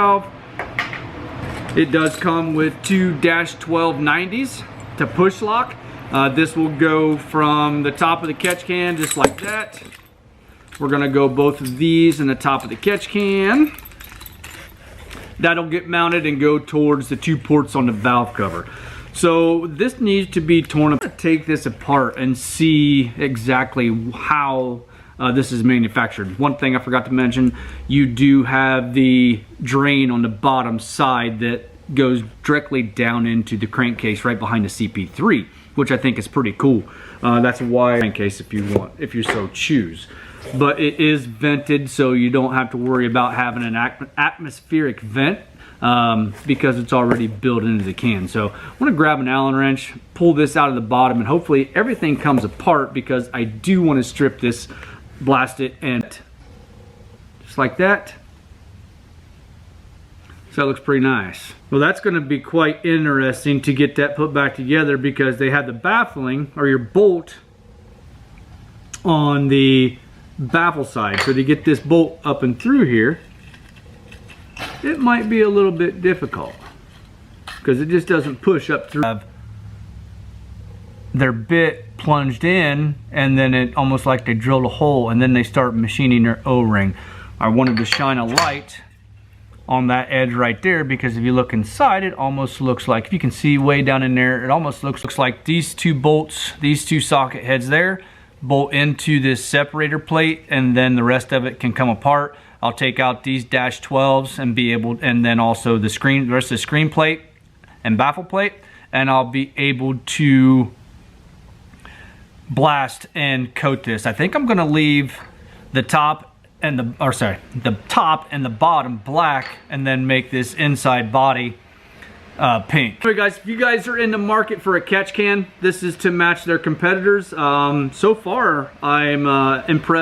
valve. It does come with two -1290s to push lock. This will go from the top of the catch can just like that. We're gonna go both of these in the top of the catch can. That'll get mounted and go towards the two ports on the valve cover. So this needs to be torn up. I'm gonna take this apart and see exactly how this is manufactured. One thing I forgot to mention, you do have the drain on the bottom side that goes directly down into the crankcase right behind the CP3, which I think is pretty cool. That's why crankcase if you want, if you so choose. But it is vented, so you don't have to worry about having an atmospheric vent because it's already built into the can. So I'm gonna grab an Allen wrench, pull this out of the bottom, and hopefully everything comes apart because I do want to strip this, blast it, and just like that. So that looks pretty nice. Well, that's going to be quite interesting to get that put back together because they have the baffling or your bolt on the baffle side. So to get this bolt up and through here, it might be a little bit difficult because it just doesn't push up through. Their bit plunged in and then it almost like they drilled a hole and then they start machining their O-ring. I wanted to shine a light on that edge right there because if you look inside, it almost looks like, if you can see way down in there, it almost looks like these two bolts, these two socket heads there, bolt into this separator plate and then the rest of it can come apart. I'll take out these -12s and be able, and then also the rest of the screen plate and baffle plate, and I'll be able to blast and coat this. I think I'm gonna leave the top and the top and the bottom black and then make this inside body pink. Anyway guys, if you guys are in the market for a catch can, this is to match their competitors. So far I'm impressed.